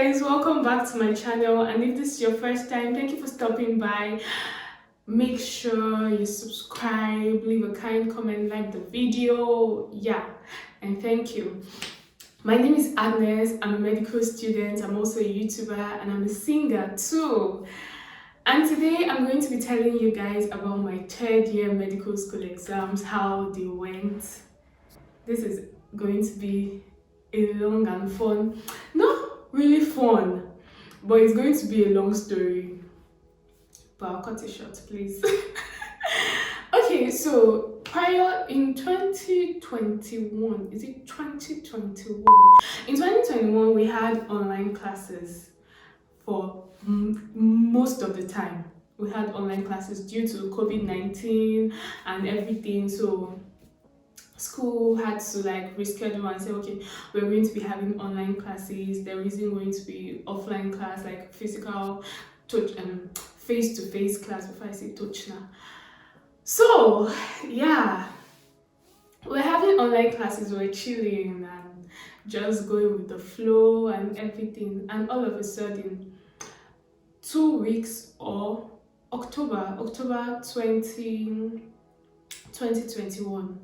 guys, welcome back to my channel, and if this is your first time, thank you for stopping by. Make sure you subscribe, leave a kind comment, like the video, and thank you. My name is Agnes. I'm a medical student. I'm also a YouTuber and I'm a singer too. And today I'm going to be telling you guys about my third year medical school exams, how they went. This is going to be a long and fun, not really fun, but it's going to be a long story, but I'll cut it short, please. Okay, so prior in 2021, is it 2021? In 2021, we had online classes for most of the time. We had online classes due to COVID-19 and everything, so school had to like reschedule and say, okay, we're going to be having online classes. There isn't going to be offline class, like physical touch and face-to-face class, before I say touch now. So yeah, we're having online classes, we're chilling and just going with the flow and everything, and all of a sudden 2 weeks or October 2021,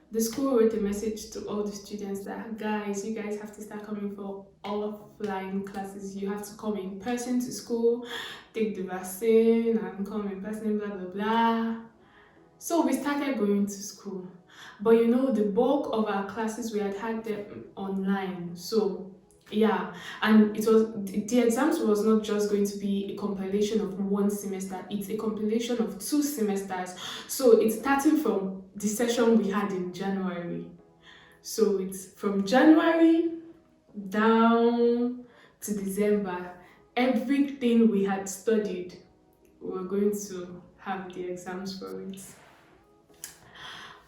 the school wrote a message to all the students that, guys, you guys have to start coming for offline classes. You have to come in person to school, take the vaccine and come in person, blah blah blah. So we started going to school, but you know, the bulk of our classes we had them online. So yeah, and it was, the exams was not just going to be a compilation of one semester, it's a compilation of 2 semesters. So it's starting from the session we had in January. So it's from January down to December. Everything we had studied, we're going to have the exams for it.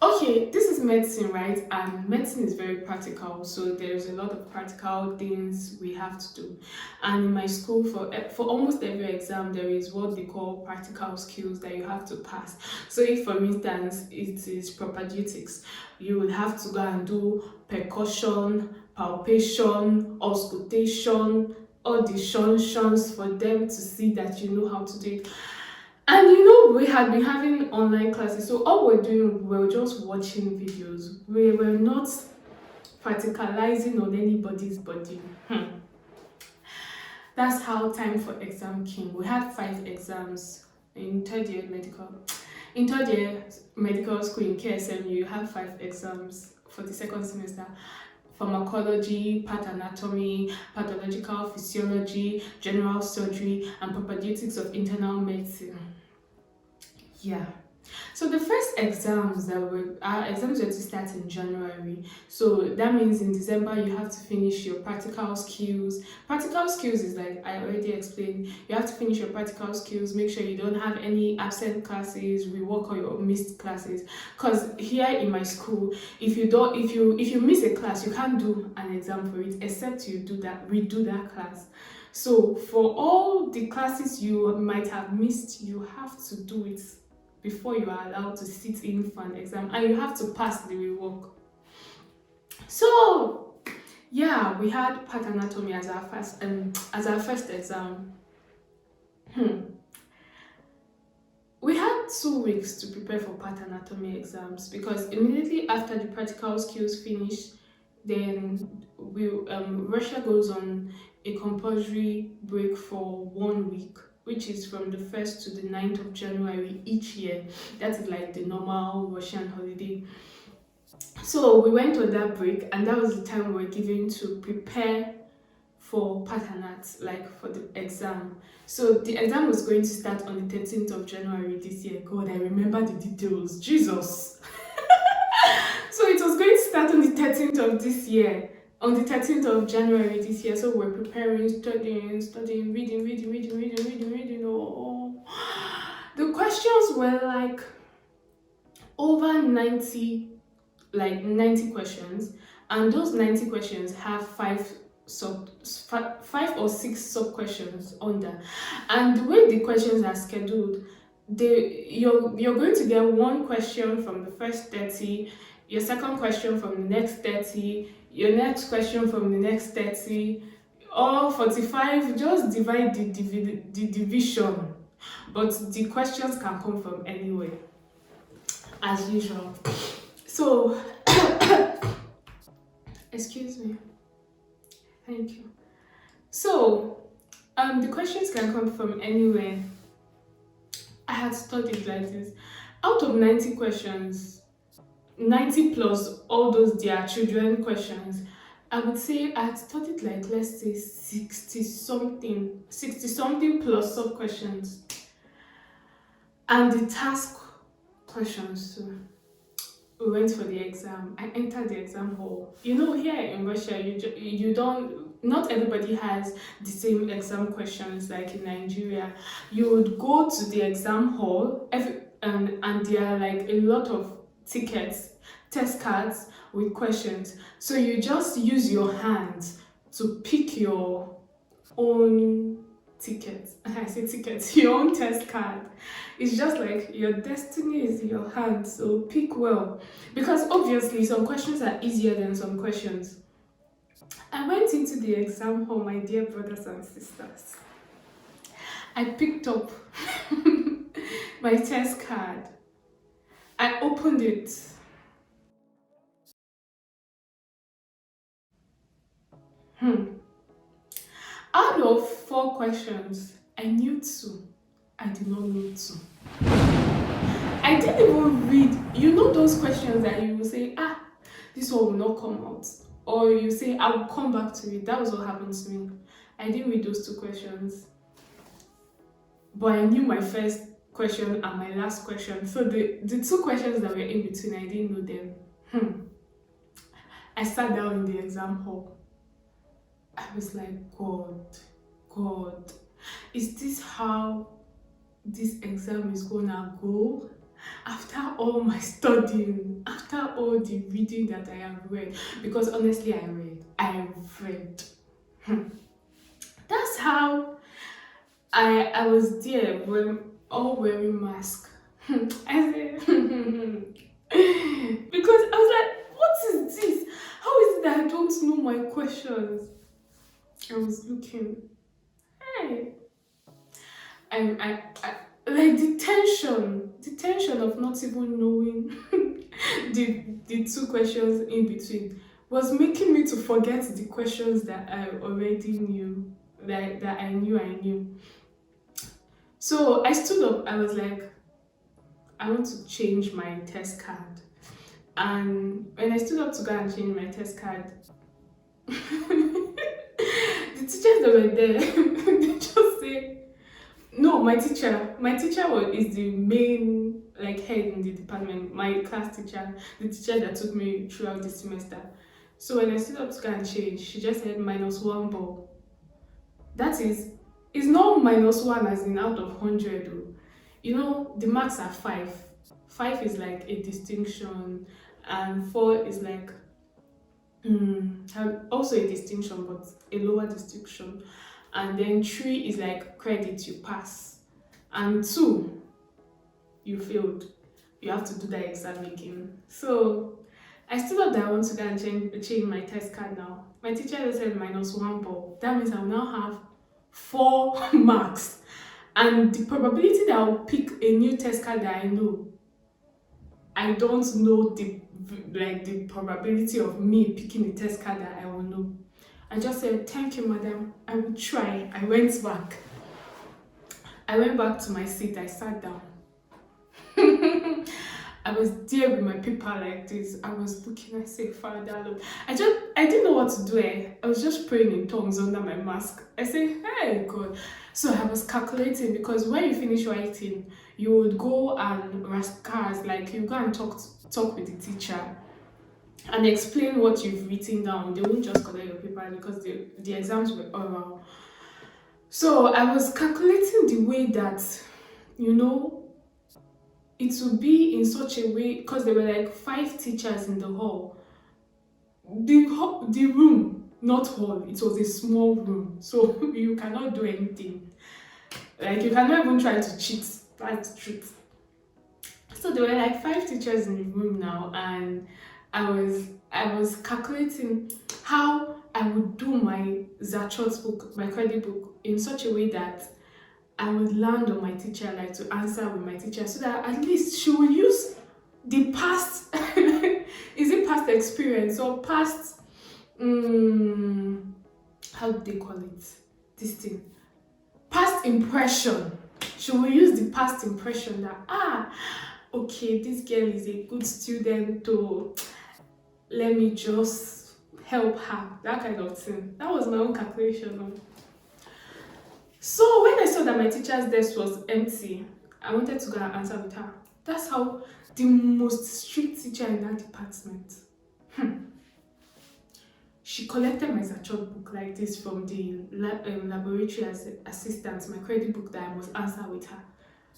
Okay, this is medicine, right? And medicine is very practical, so there's a lot of practical things we have to do. And in my school, for almost every exam, there is what they call practical skills that you have to pass. So if, for instance, it is propaedutics, you will have to go and do percussion, palpation, auscultation, auditions for them to see that you know how to do it. And you know, we had been having online classes, so all we're doing, we were just watching videos. We were not practicalizing on anybody's body. That's how time for exam came. We had 5 exams in third year medical. In third year medical school in KSMU, you have 5 exams for the second semester: pharmacology, path anatomy, pathological physiology, general surgery, and propaedeutics of internal medicine. Yeah. So the first exams our exams were to start in January. So that means in December you have to finish your practical skills. Practical skills is like I already explained. You have to finish your practical skills, make sure you don't have any absent classes, rework all your missed classes. Because here in my school, if you miss a class, you can't do an exam for it except you redo that class. So for all the classes you might have missed, you have to do it before you are allowed to sit in for an exam, and you have to pass the rework. So yeah, we had path anatomy as our first exam. We had 2 weeks to prepare for path anatomy exams, because immediately after the practical skills finish, then Russia goes on a compulsory break for 1 week, which is from the 1st to the 9th of January each year. That is like the normal Russian holiday. So we went on that break, and that was the time we were given to prepare for paternat, like for the exam. So the exam was going to start on the 13th of January this year. God, I remember the details. Jesus. So it was going to start on the 13th of this year. On the 13th of January this year. So we're preparing, studying, reading. Oh. The questions were like over 90 questions, and those 90 questions have 5 or 6 sub questions under. And the way the questions are scheduled, you're going to get 1 question from the first 30, your second question from the next 30, your next question from the next 30, or 45, just divide the division. But the questions can come from anywhere, as usual. So, excuse me. Thank you. So, the questions can come from anywhere. I had studied like this. Out of 90 questions, 90 plus all those their children questions, I would say I had studied like, let's say, 60 something plus sub questions, and the task questions too. We went for the exam. I entered the exam hall. You know, here in Russia, you don't. Not everybody has the same exam questions like in Nigeria. You would go to the exam hall, and there are like a lot of tickets, test cards with questions. So you just use your hands to pick your own ticket. I say ticket, your own test card. It's just like your destiny is in your hands, so pick well. Because obviously some questions are easier than some questions. I went into the exam hall, my dear brothers and sisters. I picked up my test card. I opened it. Out of 4 questions, I knew 2. I did not know 2. I didn't even read. You know those questions that you will say, this one will not come out. Or you say, I will come back to it. That was what happened to me. I didn't read those 2 questions. But I knew my first question and my last question. So the 2 questions that were in between, I didn't know them. I sat down in the exam hall. I was like, God, is this how this exam is gonna go? After all my studying, after all the reading that I have read, because honestly I read. That's how I was there, all wearing mask. I said, because I was like, what is this? How is it that I don't know my questions? I was looking. Hey, I like the tension of not even knowing the 2 questions in between was making me to forget the questions that I already knew, that I knew. So I stood up. I was like, I want to change my test card. And when I stood up to go and change my test card, the teachers that were there, they just say, no, my teacher is the main like head in the department, my class teacher, the teacher that took me throughout the semester. So when I stood up to go and change, she just said -1 ball. That is, it's not -1 as in out of 100 though. You know, the marks are 5. 5 is like a distinction, and 4 is like also a distinction but a lower distinction, and then 3 is like credit, you pass, and 2 you failed, you have to do that exam again. So I stood up that I want to go and change my test card now. My teacher just said -1 ball. That means I'll now have 4 marks, and the probability that I'll pick a new test card that I don't know the probability of me picking a test card that I will know. I just said, thank you, madam, I will try. I went back to my seat. I sat down. I was there with my paper like this. I was looking. I said, Father, Lord. I didn't know what to do. I was just praying in tongues under my mask. I said, hey, God. So I was calculating, because when you finish writing, you would go and rascals, like you go and talk with the teacher and explain what you've written down. They won't just collect your paper, because the exams were oral. So I was calculating the way that, it would be in such a way, because there were like 5 teachers in the hall. The room, not hall, it was a small room, so you cannot do anything. Like, you cannot even try to cheat. That's the truth. So there were like 5 teachers in the room now, and I was calculating how I would do my Zachot's book, my credit book, in such a way that I would land on my teacher, like to answer with my teacher, so that at least she will use the past, is it past experience or past, how do they call it? This thing. Past impression. She will use the past impression that, okay, this girl is a good student, so let me just help her. That kind of thing. That was my own calculation. So when I saw that my teacher's desk was empty, I wanted to go and answer with her. That's how the most strict teacher in that department. She collected my Zachot book like this from the laboratory assistant, my credit book that I must answer with her.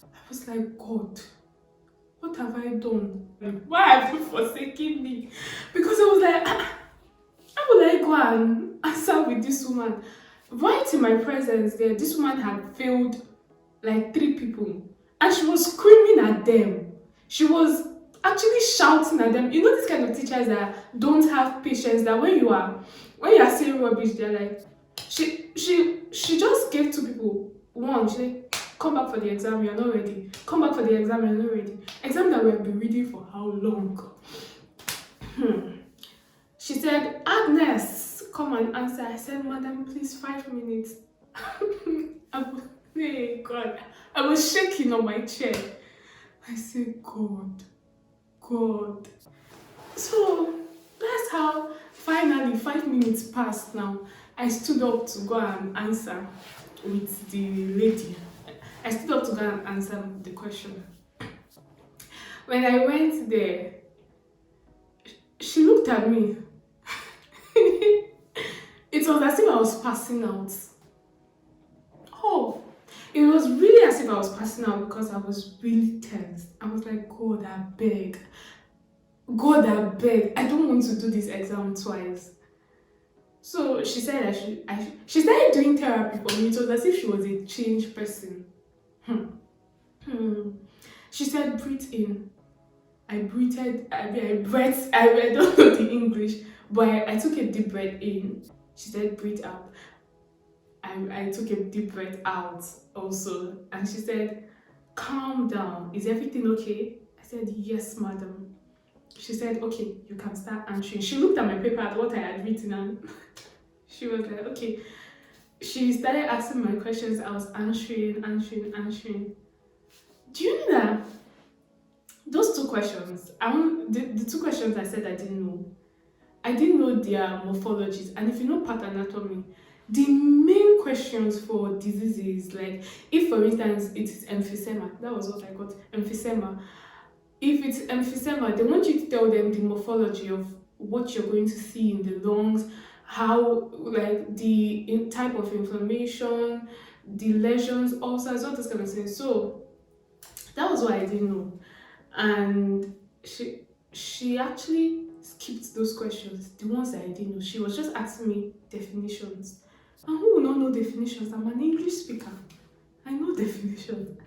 I was like, God, what have I done? Why have you forsaken me? Because I was like, how will I go and answer with this woman? Right in my presence there, this woman had failed like 3 people. And she was screaming at them. She was actually shouting at them. You know, this kind of teachers that don't have patience, that when you are saying rubbish, they're like, she just gave 2 people. One, she said, come back for the exam, you're not ready. Come back for the exam, you're not ready. Exam that we have been reading for how long? She said, Agnes, come and answer. I said, madam, please, 5 minutes. Hey, God. I was shaking on my chair. I said, God. So that's how finally 5 minutes passed now. I stood up to go and answer with the lady. I stood up to go and answer the question. When I went there, she looked at me. It was as if I was passing out. Oh, it was really as if I was passing out because I was really tense. I was like, God, I beg. God, I beg. I don't want to do this exam twice. So she said she started doing therapy for me. It was as if she was a changed person. She said, breathe in. I breathed, I don't know the English, but I took a deep breath in. She said, breathe out. I took a deep breath out also. And she said, calm down. Is everything okay? I said, yes, madam. She said, okay, you can start answering. She looked at my paper at what I had written and she was like, okay. She started asking my questions. I was answering. Do you know that those 2 questions, the 2 questions I said I didn't know their morphologies. And if you know part anatomy, the main questions for diseases, like if for instance it is emphysema, that was what I got, emphysema. If it's emphysema, they want you to tell them the morphology of what you're going to see in the lungs, how, like the type of inflammation, the lesions, ulcers, all this kind of thing. So that was what I didn't know. And she actually skipped those questions, the ones that I didn't know. She was just asking me definitions. And who will not know definitions? I'm an English speaker. I know definitions.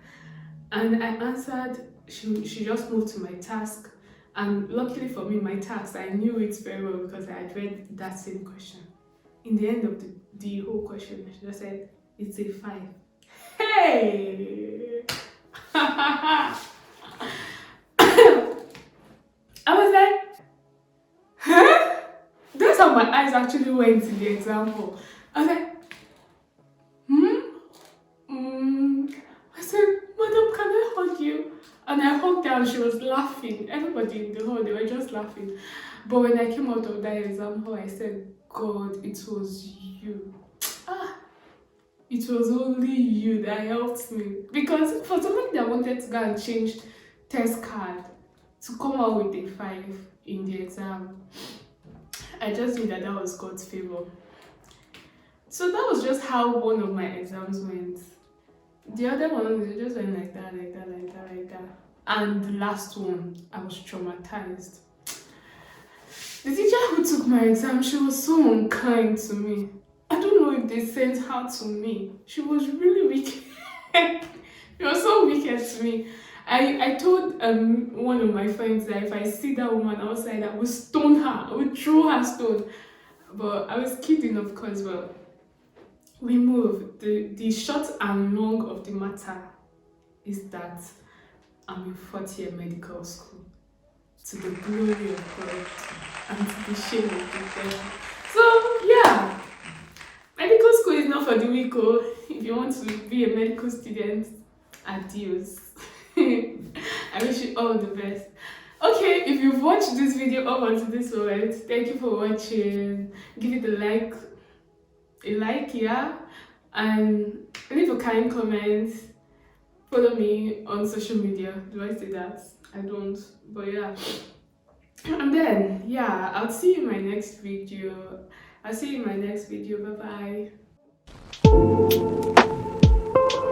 And I answered. She just moved to my task. And luckily for me, my task, I knew it very well because I had read that same question. In the end of the whole question, she just said, it's a 5. Hey! I was like, huh? That's how my eyes actually went in the example. I was like, I said, madam, can I hug you? And I hugged her and she was laughing. Everybody in the hall, they were just laughing. But when I came out of that exam hall, I said, God, it was you. It was only you that helped me. Because for somebody that wanted to go and change test card to come out with a 5 in the exam, I just knew that was God's favor. So that was just how one of my exams went. The other ones, it just went like that. And the last one, I was traumatized. The teacher who took my exam, she was so unkind to me. I don't know if they sent her to me. She was really wicked. She was so wicked to me. I told one of my friends that if I see that woman outside, I would stone her. I would throw her stone. But I was kidding, of course. Well, we move. The short and long of the matter is that I'm in fourth year medical school, to the glory of God and to the shame of the devil. So yeah, medical school is not for the weak. Oh, if you want to be a medical student, adios. I wish you all the best. Okay, if you've watched this video up until this moment, thank you for watching. Give it a like, yeah, and leave a kind comment. Follow me on social media. Do I say that? I don't, but yeah. And then yeah, I'll see you in my next video. Bye bye.